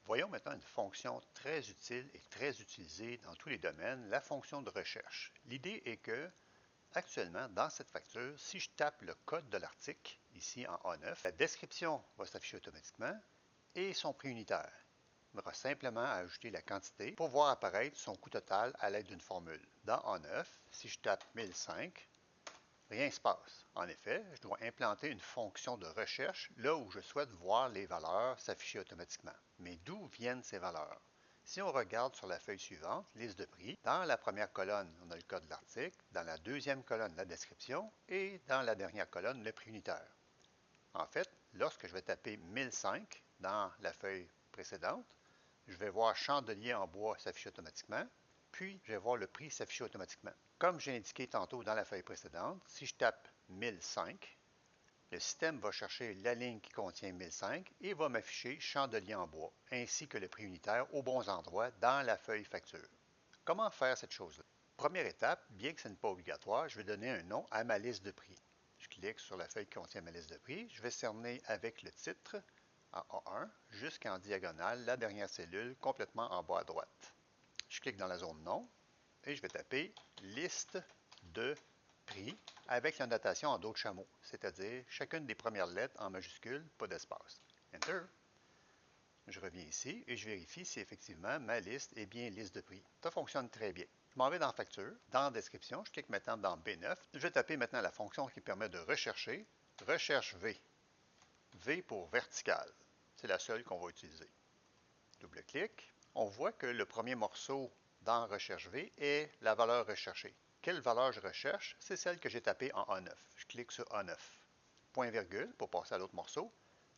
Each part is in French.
Voyons maintenant une fonction très utile et très utilisée dans tous les domaines, la fonction de recherche. L'idée est que, actuellement, dans cette facture, si je tape le code de l'article, ici en A9, la description va s'afficher automatiquement et son prix unitaire. Il me reste simplement à ajouter la quantité pour voir apparaître son coût total à l'aide d'une formule. Dans A9, si je tape 1005, rien ne se passe. En effet, je dois implanter une fonction de recherche là où je souhaite voir les valeurs s'afficher automatiquement. Mais d'où viennent ces valeurs? Si on regarde sur la feuille suivante, liste de prix, dans la première colonne, on a le code de l'article, dans la deuxième colonne, la description, et dans la dernière colonne, le prix unitaire. En fait, lorsque je vais taper 1005 dans la feuille précédente, je vais voir chandelier en bois s'afficher automatiquement, puis je vais voir le prix s'afficher automatiquement. Comme j'ai indiqué tantôt dans la feuille précédente, si je tape 1005, le système va chercher la ligne qui contient 1005 et va m'afficher chandelier en bois, ainsi que le prix unitaire aux bons endroits dans la feuille facture. Comment faire cette chose-là? Première étape, bien que ce n'est pas obligatoire, je vais donner un nom à ma liste de prix. Je clique sur la feuille qui contient ma liste de prix. Je vais cerner avec le titre en A1 jusqu'en diagonale la dernière cellule complètement en bas à droite. Je clique dans la zone nom et je vais taper liste de prix avec la notation en dos de chameau, c'est-à-dire chacune des premières lettres en majuscule, pas d'espace. Enter. Je reviens ici et je vérifie si effectivement ma liste est bien liste de prix. Ça fonctionne très bien. Je m'en vais dans Facture, dans Description, je clique maintenant dans B9. Je vais taper maintenant la fonction qui permet de rechercher, Recherche V. V pour vertical. C'est la seule qu'on va utiliser. Double-clic. On voit que le premier morceau dans Recherche V est la valeur recherchée. Quelle valeur je recherche? C'est celle que j'ai tapée en A9. Je clique sur A9. Point virgule pour passer à l'autre morceau.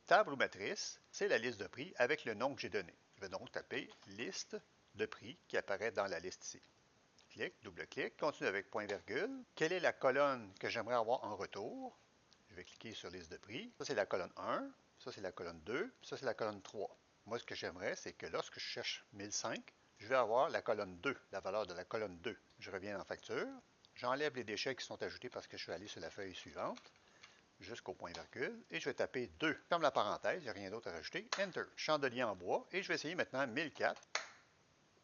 Table ou matrice, c'est la liste de prix avec le nom que j'ai donné. Je vais donc taper liste de prix qui apparaît dans la liste ici. Clic, double-clic, continue avec point virgule. Quelle est la colonne que j'aimerais avoir en retour? Je vais cliquer sur liste de prix. Ça, c'est la colonne 1. Ça, c'est la colonne 2. Ça, c'est la colonne 3. Moi, ce que j'aimerais, c'est que lorsque je cherche 1005, je vais avoir la colonne 2, la valeur de la colonne 2. Je reviens en facture. J'enlève les déchets qui sont ajoutés parce que je suis allé sur la feuille suivante jusqu'au point virgule, et je vais taper 2. Ferme la parenthèse, il n'y a rien d'autre à rajouter. Enter. Chandelier en bois, et je vais essayer maintenant 1004.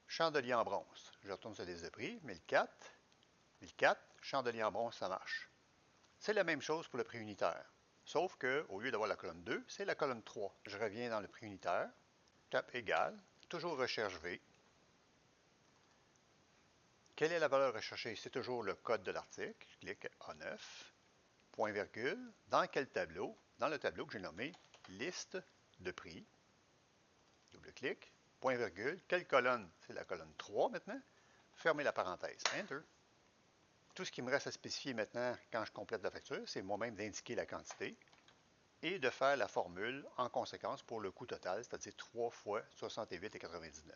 Chandelier en bronze. Je retourne sur la liste de prix. 1004. 1004. Chandelier en bronze, ça marche. C'est la même chose pour le prix unitaire. Sauf que, au lieu d'avoir la colonne 2, c'est la colonne 3. Je reviens dans le prix unitaire. Tape égal. Toujours recherche V. Quelle est la valeur recherchée? C'est toujours le code de l'article. Je clique A9. Point virgule, dans quel tableau? Dans le tableau que j'ai nommé liste de prix. Double-clic, point virgule, quelle colonne? C'est la colonne 3 maintenant. Fermez la parenthèse. Enter. Tout ce qui me reste à spécifier maintenant quand je complète la facture, c'est moi-même d'indiquer la quantité et de faire la formule en conséquence pour le coût total, c'est-à-dire 3 fois 68,99.